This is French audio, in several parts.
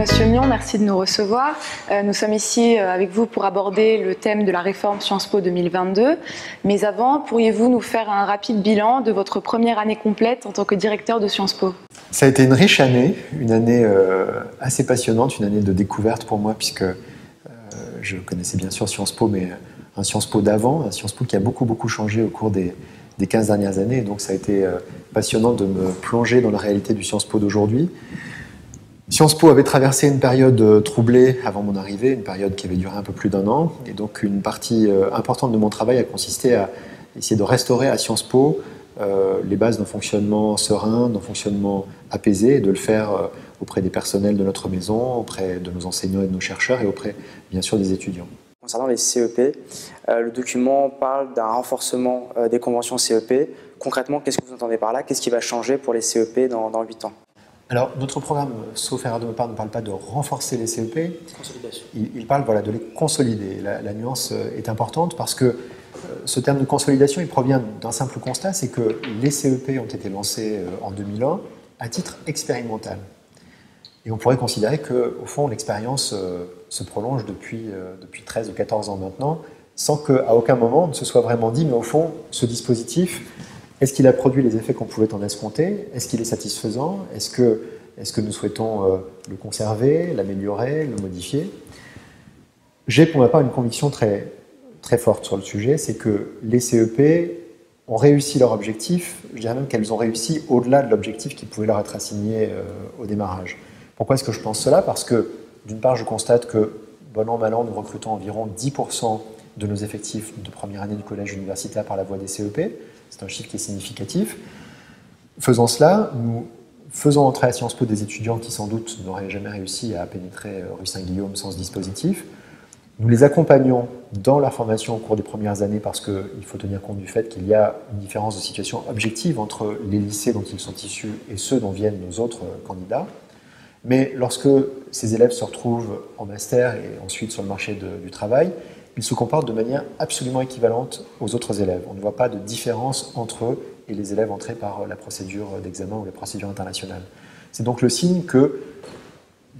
Monsieur Mion, merci de nous recevoir. Nous sommes ici avec vous pour aborder le thème de la réforme Sciences Po 2022. Mais avant, pourriez-vous nous faire un rapide bilan de votre première année complète en tant que directeur de Sciences Po? Ça a été une riche année, une année assez passionnante, une année de découverte pour moi, puisque je connaissais bien sûr Sciences Po, mais un Sciences Po d'avant, un Sciences Po qui a beaucoup changé au cours des 15 dernières années. Et donc ça a été passionnant de me plonger dans la réalité du Sciences Po d'aujourd'hui. Sciences Po avait traversé une période troublée avant mon arrivée, une période qui avait duré un peu plus d'1 an. Et donc une partie importante de mon travail a consisté à essayer de restaurer à Sciences Po les bases d'un fonctionnement serein, d'un fonctionnement apaisé, et de le faire auprès des personnels de notre maison, auprès de nos enseignants et de nos chercheurs, et auprès, bien sûr, des étudiants. Concernant les CEP, le document parle d'un renforcement des conventions CEP. Concrètement, qu'est-ce que vous entendez par là? Qu'est-ce qui va changer pour les CEP dans 8 ans? Alors, notre programme, sauf erreur de ma part, ne parle pas de renforcer les CEP. Consolidation. Il parle de les consolider. La nuance est importante parce que ce terme de consolidation, il provient d'un simple constat, c'est que les CEP ont été lancés en 2001 à titre expérimental. Et on pourrait considérer qu'au fond, l'expérience se prolonge depuis 13 ou 14 ans maintenant, sans qu'à aucun moment on ne se soit vraiment dit, mais au fond, ce dispositif, est-ce qu'il a produit les effets qu'on pouvait en escompter? Est-ce qu'il est satisfaisant? Est-ce que nous souhaitons le conserver, l'améliorer, le modifier? J'ai pour ma part une conviction très forte sur le sujet, c'est que les CEP ont réussi leur objectif, je dirais même qu'elles ont réussi au-delà de l'objectif qui pouvait leur être assigné au démarrage. Pourquoi est-ce que je pense cela? Parce que, d'une part, je constate que, bon an, mal an, nous recrutons environ 10% de nos effectifs de première année du collège universitaire par la voie des CEP. C'est un chiffre qui est significatif. Faisant cela, nous faisons entrer à Sciences Po des étudiants qui, sans doute, n'auraient jamais réussi à pénétrer rue Saint-Guillaume sans ce dispositif. Nous les accompagnons dans leur formation au cours des premières années parce qu'il faut tenir compte du fait qu'il y a une différence de situation objective entre les lycées dont ils sont issus et ceux dont viennent nos autres candidats. Mais lorsque ces élèves se retrouvent en master et ensuite sur le marché du travail, ils se comportent de manière absolument équivalente aux autres élèves. On ne voit pas de différence entre eux et les élèves entrés par la procédure d'examen ou la procédure internationale. C'est donc le signe que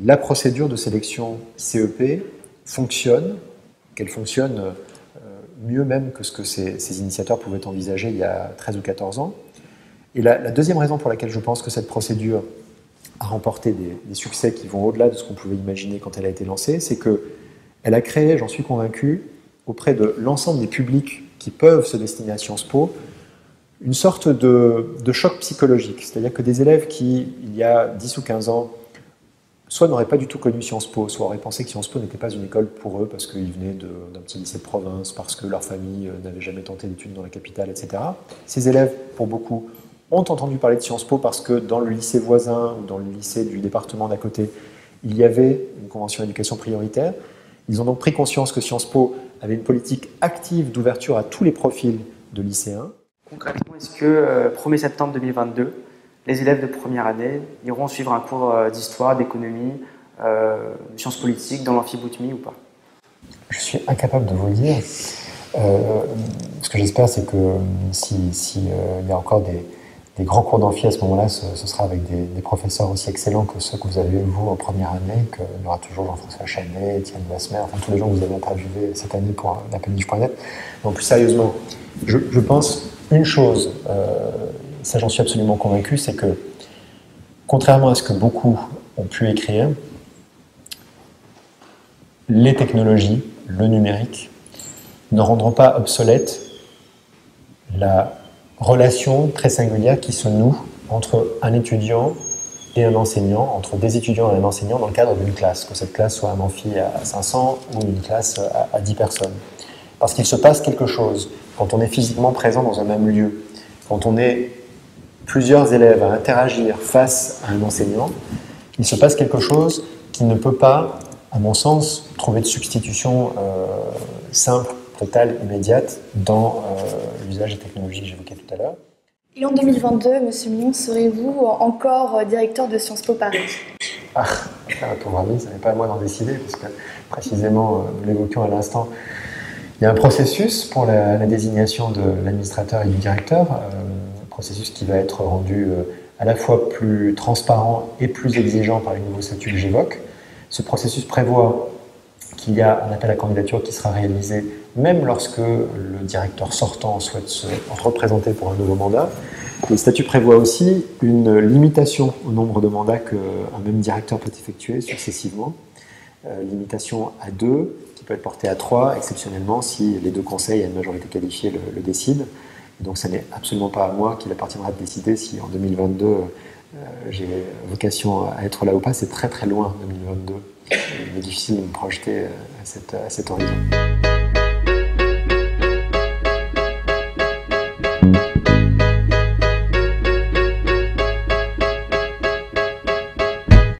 la procédure de sélection CEP fonctionne, qu'elle fonctionne mieux même que ce que ces initiateurs pouvaient envisager il y a 13 ou 14 ans. Et la deuxième raison pour laquelle je pense que cette procédure a remporté des succès qui vont au-delà de ce qu'on pouvait imaginer quand elle a été lancée, c'est qu'elle a créé, j'en suis convaincu, auprès de l'ensemble des publics qui peuvent se destiner à Sciences Po, une sorte de choc psychologique. C'est-à-dire que des élèves qui, il y a 10 ou 15 ans, soit n'auraient pas du tout connu Sciences Po, soit auraient pensé que Sciences Po n'était pas une école pour eux parce qu'ils venaient d'un petit lycée de province, parce que leur famille n'avait jamais tenté d'études dans la capitale, etc. Ces élèves, pour beaucoup, ont entendu parler de Sciences Po parce que dans le lycée voisin ou dans le lycée du département d'à côté, il y avait une convention d'éducation prioritaire. Ils ont donc pris conscience que Sciences Po avait une politique active d'ouverture à tous les profils de lycéens. Concrètement, est-ce que 1er septembre 2022, les élèves de première année iront suivre un cours d'histoire, d'économie, de sciences politiques dans l'amphi-Boutmy ou pas? Je suis incapable de vous le dire. Ce que j'espère, c'est que s'il y a encore des grands cours d'amphi à ce moment-là, ce sera avec des professeurs aussi excellents que ceux que vous avez eu, vous, en première année, qu'il y aura toujours Jean-François Chanet, Étienne Wasmer, enfin tous les gens que vous avez interviewés cette année pour l'appendice.net. Donc plus sérieusement, je pense une chose, ça j'en suis absolument convaincu, c'est que, contrairement à ce que beaucoup ont pu écrire, les technologies, le numérique, ne rendront pas obsolète la relation très singulière qui se noue entre un étudiant et un enseignant, entre des étudiants et un enseignant dans le cadre d'une classe, que cette classe soit un amphi à 500 ou une classe à 10 personnes. Parce qu'il se passe quelque chose quand on est physiquement présent dans un même lieu, quand on est plusieurs élèves à interagir face à un enseignant, il se passe quelque chose qui ne peut pas, à mon sens, trouver de substitution simple, totale, immédiate dans l'usage des technologies que j'évoquais tout à l'heure. Et en 2022, Monsieur Mion, serez-vous encore directeur de Sciences Po Paris? Pour moi, ce n'est pas à moi d'en décider, parce que précisément, nous l'évoquions à l'instant, il y a un processus pour la désignation de l'administrateur et du directeur, un processus qui va être rendu à la fois plus transparent et plus exigeant par les nouveaux statuts que j'évoque. Ce processus prévoit qu'il y a un appel à candidature qui sera réalisé même lorsque le directeur sortant souhaite se représenter pour un nouveau mandat. Le statut prévoit aussi une limitation au nombre de mandats qu'un même directeur peut effectuer successivement. Limitation à 2, qui peut être portée à 3, exceptionnellement, si les 2 conseils à une majorité qualifiée le décident. Et donc, ça n'est absolument pas à moi qu'il appartiendra de décider si en 2022, j'ai vocation à être là ou pas. C'est très très loin, 2022. Il est difficile de me projeter à cet horizon.